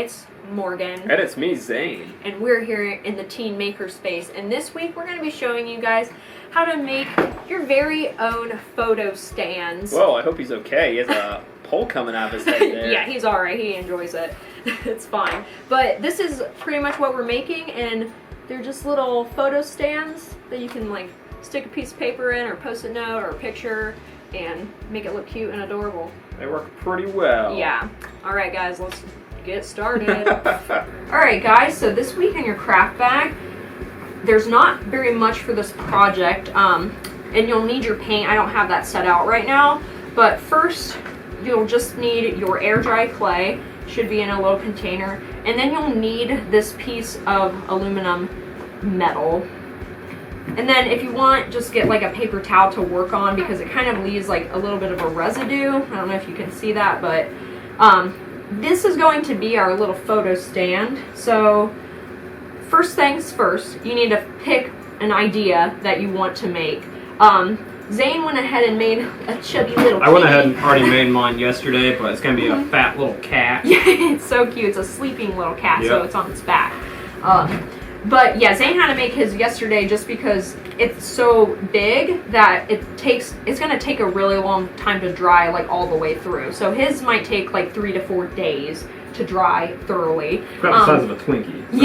it's Morgan. And it's me, Zane. And we're here in the Teen Maker Space. And this week we're going to be showing you guys how to make your very own photo stands. Whoa, I hope he's okay. He has a pole coming out of his head there. Yeah, he's alright. He enjoys it. It's fine. But this is pretty much what we're making, and they're just little photo stands that you can like stick a piece of paper in or post-it note or a picture and make it look cute and adorable. They work pretty well. Yeah. Alright guys, let's get started. Alright guys, so this week in your craft bag, there's not very much for this project, and you'll need your paint. I don't have that set out right now, but first you'll just need your air dry clay. Should be in a little container, and then you'll need this piece of aluminum metal. And then if you want, just get like a paper towel to work on because it kind of leaves like a little bit of a residue. I don't know if you can see that, but this is going to be our little photo stand. So first things first, you need to pick an idea that you want to make. Zane went ahead and made a chubby little kitty. I went ahead and already made mine yesterday, but it's going to be a fat little cat. Yeah, it's so cute. It's a sleeping little cat, Yep. So it's on its back. But yeah, Zane had to make his yesterday just because it's so big that it's going to take a really long time to dry like all the way through. So his might take like 3 to 4 days to dry thoroughly. About the size of a Twinkie. So.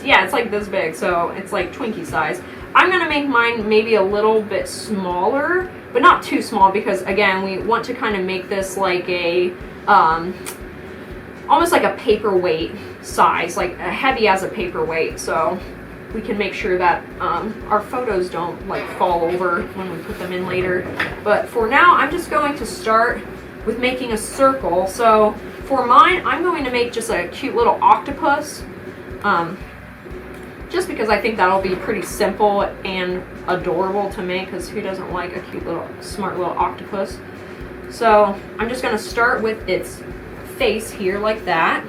Yeah, it's like this big, so it's like Twinkie size. I'm going to make mine maybe a little bit smaller, but not too small because, again, we want to kind of make this like a, almost like a paperweight size, like heavy as a paperweight, so we can make sure that our photos don't like fall over when we put them in later. But for now, I'm just going to start with making a circle. So for mine, I'm going to make just a cute little octopus. Just because I think that'll be pretty simple and adorable to make, because who doesn't like a cute little, smart little octopus? So I'm just going to start with its face here like that.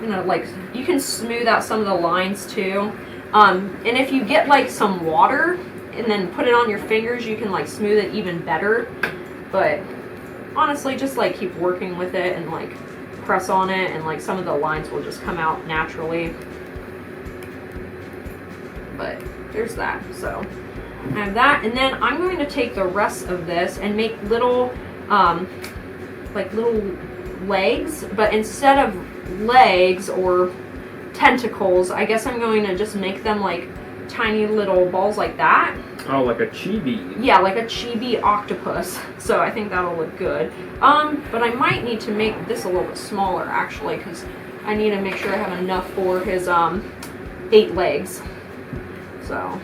You know, like, you can smooth out some of the lines too. And if you get like some water and then put it on your fingers, you can like smooth it even better. But honestly, just like keep working with it and like press on it, and like some of the lines will just come out naturally. But there's that. So I have that, and then I'm going to take the rest of this and make little like little legs, but instead of legs or tentacles, I guess I'm going to just make them like tiny little balls like that. Oh, like a chibi. Yeah, like a chibi octopus. So I think that'll look good. But I might need to make this a little bit smaller actually, because I need to make sure I have enough for his 8 legs. So,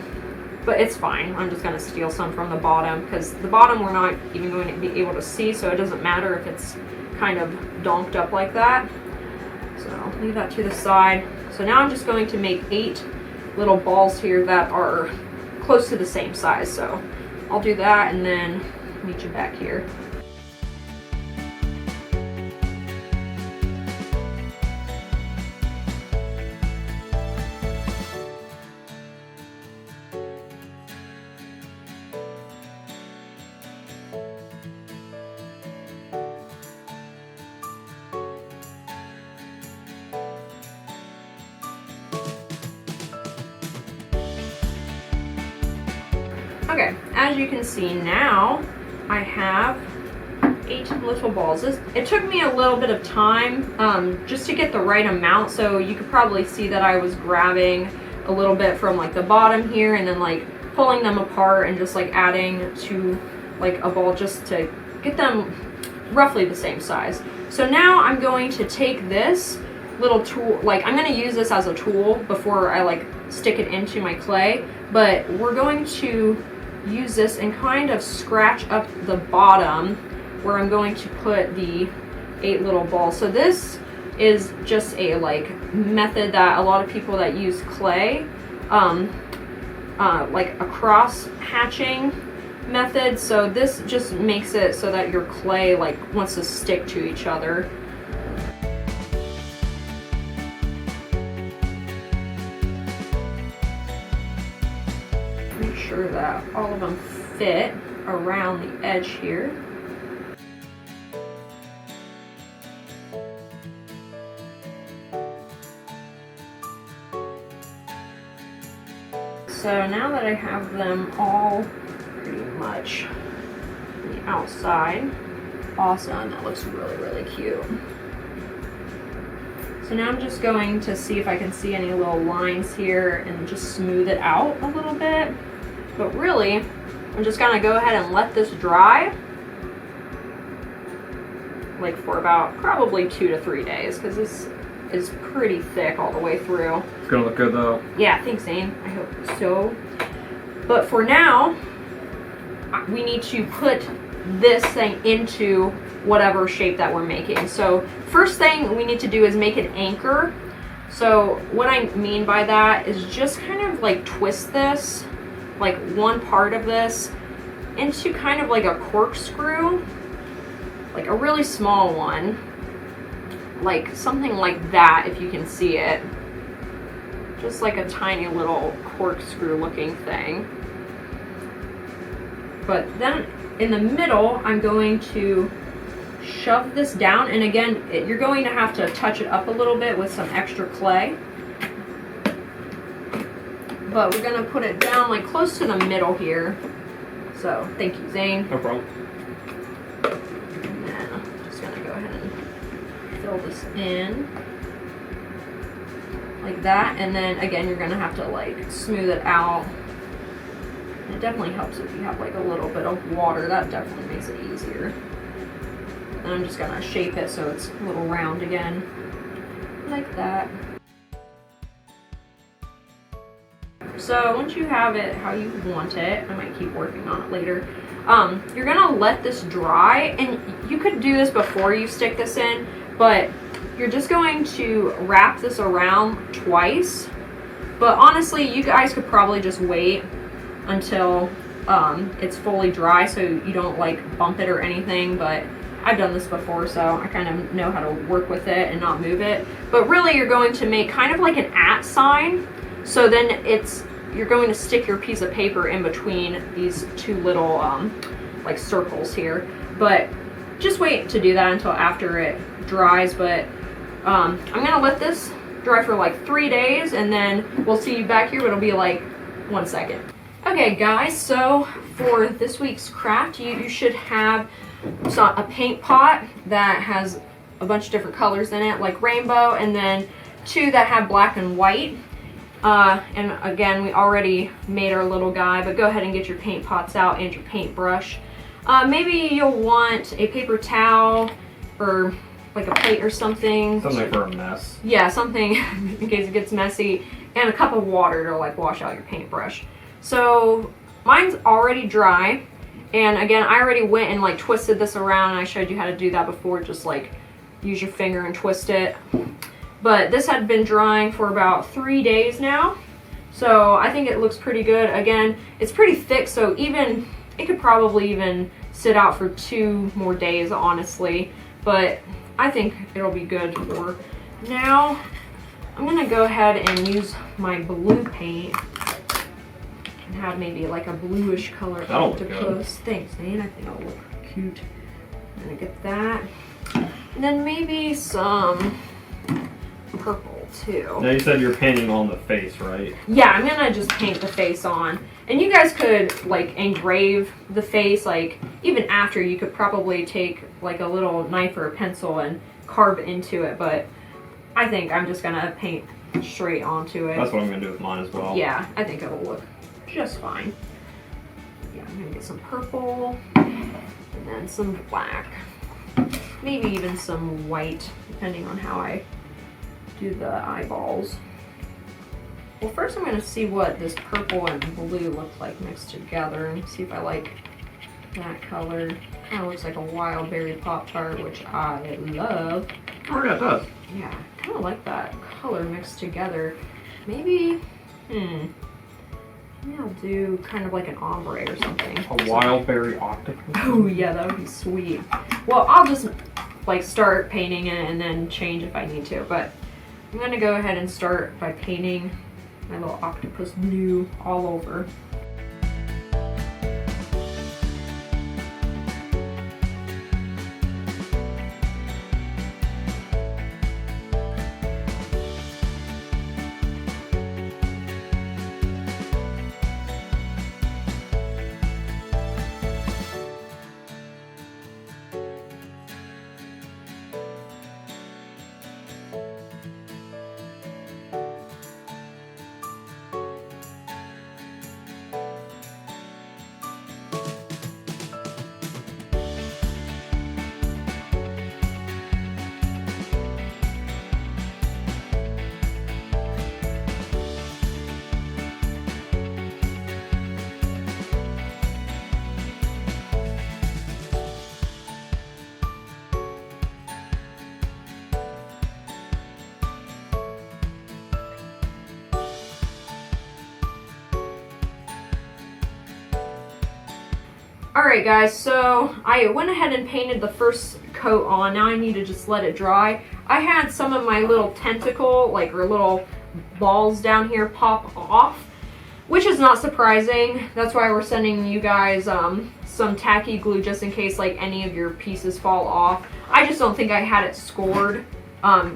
but it's fine. I'm just going to steal some from the bottom, because the bottom we're not even going to be able to see, so it doesn't matter if it's kind of donked up like that. So leave that to the side. So now I'm just going to make 8 little balls here that are close to the same size. So I'll do that and then meet you back here. Okay, as you can see now, I have 8 little balls. It took me a little bit of time just to get the right amount, so you could probably see that I was grabbing a little bit from like the bottom here and then like pulling them apart and just like adding to like a ball just to get them roughly the same size. So now I'm going to take this little tool, like I'm going to use this as a tool before I like stick it into my clay, but we're going to use this and kind of scratch up the bottom where I'm going to put the 8 little balls. So this is just a like method that a lot of people that use clay, like a cross hatching method. So this just makes it so that your clay like wants to stick to each other. Make sure that all of them fit around the edge here. So now that I have them all pretty much on the outside, awesome, that looks really, really cute. So now I'm just going to see if I can see any little lines here and just smooth it out a little bit. But really, I'm just gonna go ahead and let this dry, like for about probably 2 to 3 days, because this is pretty thick all the way through. It's gonna look good though. Yeah, thanks, Zane. I hope so. But for now, we need to put this thing into whatever shape that we're making. So first thing we need to do is make an anchor. So what I mean by that is just kind of like twist this, like one part of this, into kind of like a corkscrew, like a really small one, like something like that, if you can see it. Just like a tiny little corkscrew looking thing. But then in the middle, I'm going to shove this down, and again, you're going to have to touch it up a little bit with some extra clay. But we're gonna put it down like close to the middle here. So thank you, Zane. No problem. And then I'm just gonna go ahead and fill this in like that, and then again you're gonna have to like smooth it out. It definitely helps if you have like a little bit of water. That definitely makes it easier. And I'm just gonna shape it so it's a little round again, like that. So once you have it how you want it, I might keep working on it later, you're gonna let this dry, and you could do this before you stick this in, but you're just going to wrap this around twice. But honestly, you guys could probably just wait until it's fully dry so you don't like bump it or anything, but I've done this before, so I kind of know how to work with it and not move it. But really, you're going to make kind of like an @ sign. So then you're going to stick your piece of paper in between these two little like circles here. But just wait to do that until after it dries. But I'm gonna let this dry for like 3 days, and then we'll see you back here, but it'll be like 1 second. Okay guys, so for this week's craft, you should have a paint pot that has a bunch of different colors in it, like rainbow, and then 2 that have black and white. And again, we already made our little guy, but go ahead and get your paint pots out and your paintbrush. Maybe you'll want a paper towel or like a plate or something. Something for a mess. Yeah, something in case it gets messy, and a cup of water to like wash out your paintbrush. So mine's already dry, and again, I already went and like twisted this around, and I showed you how to do that before. Just like use your finger and twist it. But this had been drying for about 3 days now, so I think it looks pretty good. Again, it's pretty thick, so it could probably even sit out for 2 more days, honestly. But I think it'll be good for now. I'm gonna go ahead and use my blue paint and have maybe like a bluish color octopus. Thanks, Nate. I think it'll look cute. I'm gonna get that, and then maybe some purple too. Now you said you're painting on the face, right? Yeah, I'm gonna just paint the face on, and you guys could like engrave the face. Like even after, you could probably take like a little knife or a pencil and carve into it. But I think I'm just gonna paint straight onto it. That's what I'm gonna do with mine as well. Yeah, I think it'll look just fine. Yeah, I'm gonna get some purple and then some black, maybe even some white, depending on how I do the eyeballs. Well, first I'm going to see what this purple and blue look like mixed together, and see if I like that color. Kind of looks like a wild berry Pop-Tart, which I love. Oh yeah, it does. Yeah, kind of like that color mixed together. Maybe, maybe I'll do kind of like an ombre or something. A wild berry octopus. Oh yeah, that would be sweet. Well, I'll just like start painting it and then change if I need to, but I'm gonna go ahead and start by painting my little octopus blue all over. Alright guys, so I went ahead and painted the first coat on. Now I need to just let it dry. I had some of my little tentacle, like, or little balls down here pop off, which is not surprising. That's why we're sending you guys some tacky glue just in case like any of your pieces fall off. I just don't think I had it scored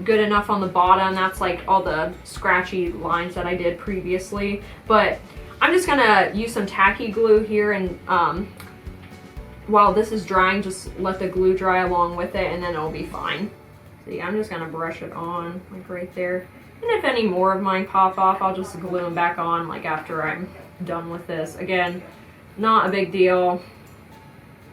good enough on the bottom. That's like all the scratchy lines that I did previously. But I'm just gonna use some tacky glue here, and while this is drying, just let the glue dry along with it and then it'll be fine. See, I'm just gonna brush it on like right there. And if any more of mine pop off, I'll just glue them back on like after I'm done with this. Again, not a big deal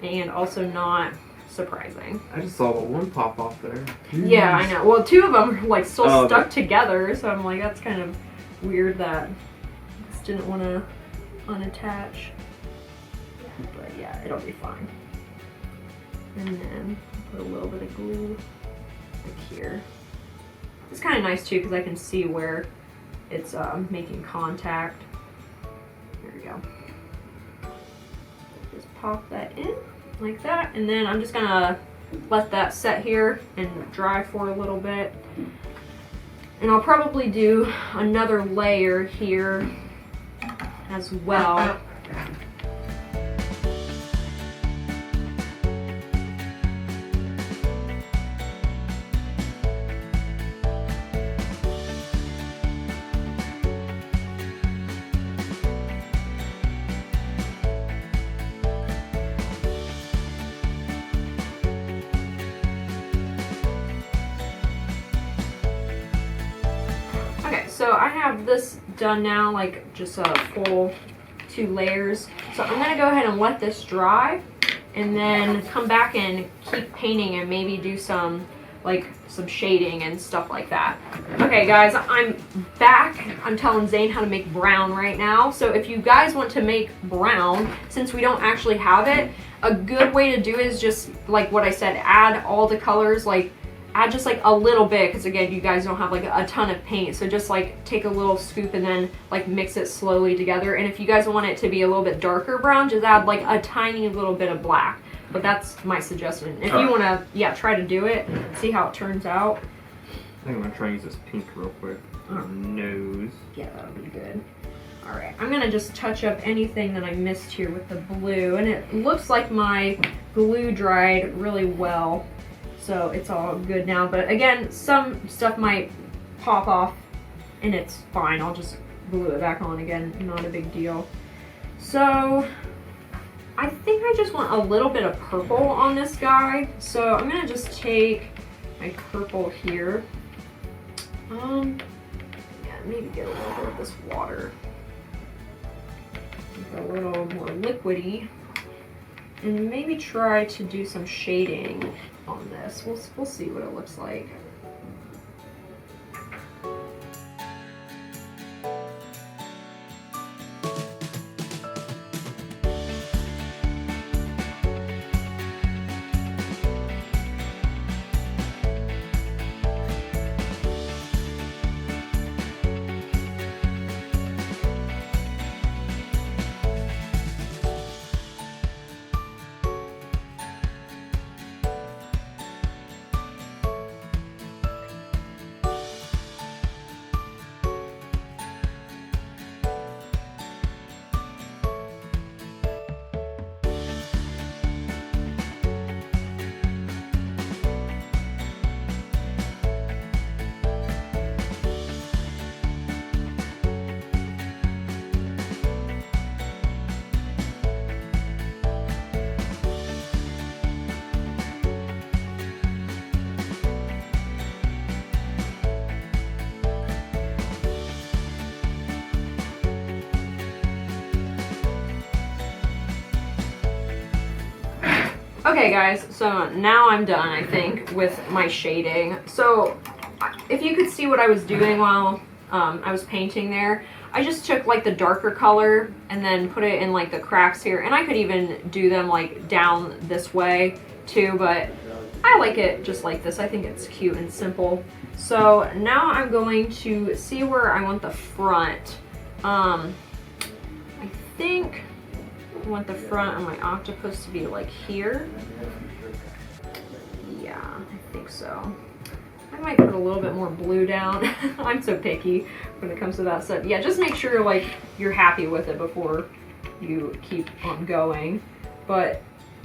and also not surprising. I just saw the one pop off there. Jeez. Yeah, I know. Well, two of them are like still stuck together, so I'm like, that's kind of weird that I just didn't want to unattach. But yeah, it'll be fine. And then put a little bit of glue like here. It's kind of nice too because I can see where it's making contact. There we go. Just pop that in like that, and then I'm just gonna let that set here and dry for a little bit. And I'll probably do another layer here as well. So I have this done now, like just a full 2 layers. So I'm gonna go ahead and let this dry and then come back and keep painting and maybe do some shading and stuff like that. Okay guys, I'm back. I'm telling Zane how to make brown right now. So if you guys want to make brown, since we don't actually have it, a good way to do it is just like what I said, add all the colors, like add just like a little bit, because again, you guys don't have like a ton of paint, so just like take a little scoop and then like mix it slowly together. And if you guys want it to be a little bit darker brown, just add like a tiny little bit of black. But that's my suggestion. If you want to, yeah, try to do it, see how it turns out. I think I'm gonna try and use this pink real quick. Nose. Yeah, that'll be good. All right, I'm gonna just touch up anything that I missed here with the blue, and it looks like my glue dried really well. So it's all good now, but again, some stuff might pop off and it's fine. I'll just glue it back on again, not a big deal. So I think I just want a little bit of purple on this guy. So I'm gonna just take my purple here. Yeah, maybe get a little bit of this water. Make it a little more liquidy. And maybe try to do some shading on this. We'll see what it looks like. Okay guys, so now I'm done, I think, with my shading. So if you could see what I was doing while I was painting there, I just took like the darker color and then put it in like the cracks here, and I could even do them like down this way too, but I like it just like this. I think it's cute and simple. So now I'm going to see where I want the front. I think I want the front of my octopus to be like here. Yeah, I think so. I might put a little bit more blue down. I'm so picky when it comes to that stuff. Yeah, just make sure like you're happy with it before you keep on going. But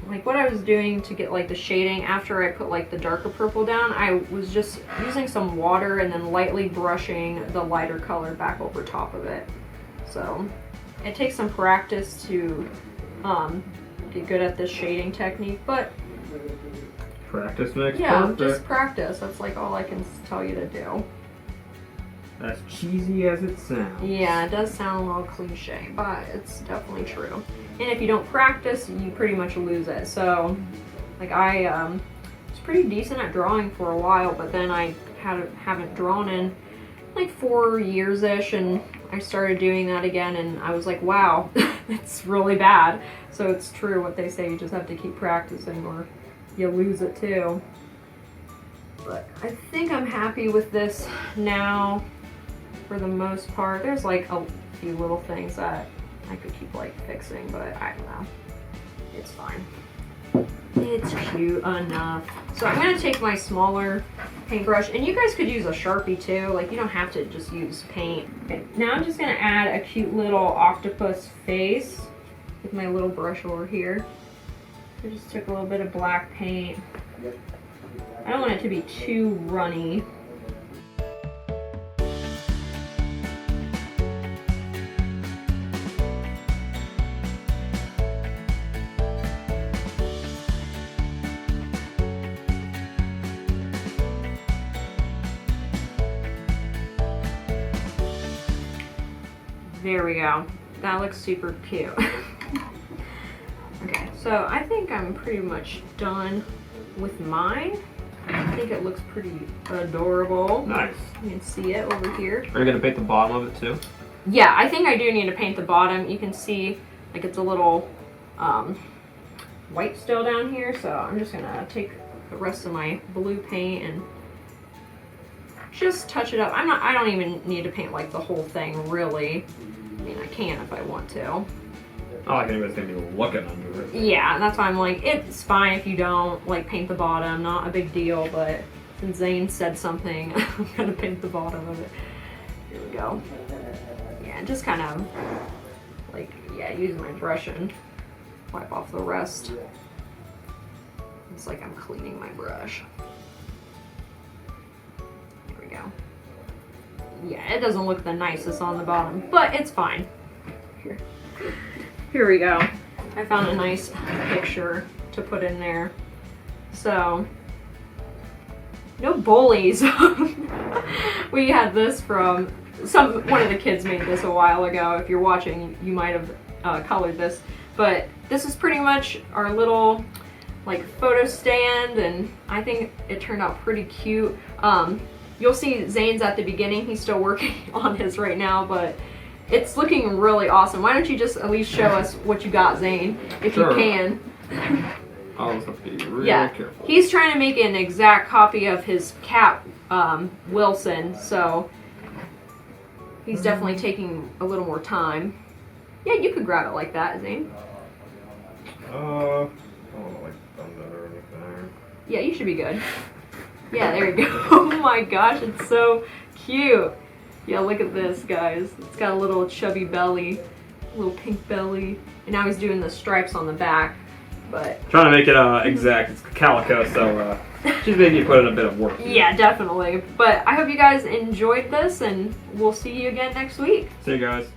like what I was doing to get like the shading after I put like the darker purple down, I was just using some water and then lightly brushing the lighter color back over top of it. So it takes some practice to get good at this shading technique, but Practice makes yeah, perfect. just practice. That's like all I can tell you to do. As cheesy as it sounds. Yeah, it does sound a little cliche, but it's definitely true. And if you don't practice, you pretty much lose it. So, like I was pretty decent at drawing for a while, but then I haven't drawn in like 4 years-ish, and I started doing that again, and I was like, wow, it's really bad. So it's true what they say, you just have to keep practicing or you lose it too. But I think I'm happy with this now for the most part. There's like a few little things that I could keep like fixing, but I don't know. It's fine. It's cute enough. So I'm gonna take my smaller paintbrush, and you guys could use a Sharpie too. Like you don't have to just use paint. Okay, now I'm just gonna add a cute little octopus face with my little brush over here. I just took a little bit of black paint. I don't want it to be too runny. There we go. That looks super cute. Okay, so I think I'm pretty much done with mine. I think it looks pretty adorable. Nice. You can see it over here. Are you gonna paint the bottom of it too? Yeah, I think I do need to paint the bottom. You can see like it's a little white still down here, so I'm just gonna take the rest of my blue paint and just touch it up. I don't even need to paint like the whole thing really. I mean, I can if I want to. I like anybody's gonna be looking under it. Yeah, that's why I'm like, it's fine if you don't like paint the bottom, not a big deal, but since Zane said something, I'm gonna paint the bottom of it. Here we go. Yeah, just kind of like, yeah, use my brush and wipe off the rest. It's like I'm cleaning my brush. There we go. Yeah, it doesn't look the nicest on the bottom, but it's fine. Here we go. I found a nice picture to put in there. So, no bullies. We had this from one of the kids made this a while ago. If you're watching, you might have colored this. But this is pretty much our little like photo stand, and I think it turned out pretty cute. You'll see Zane's at the beginning. He's still working on his right now, but it's looking really awesome. Why don't you just at least show us what you got, Zane, if you can. I'll just have to be real careful. He's trying to make an exact copy of his cat, Wilson, so he's definitely taking a little more time. Yeah, you could grab it like that, Zane. I don't know, like thumbs or anything. Yeah, you should be good. Yeah, there you go. Oh my gosh, it's so cute. Yeah, look at this, guys. It's got a little chubby belly, a little pink belly, and now he's doing the stripes on the back. But trying to make it exact. It's calico, so she's making you put in a bit of work. Yeah, definitely. But I hope you guys enjoyed this, and we'll see you again next week. See you guys.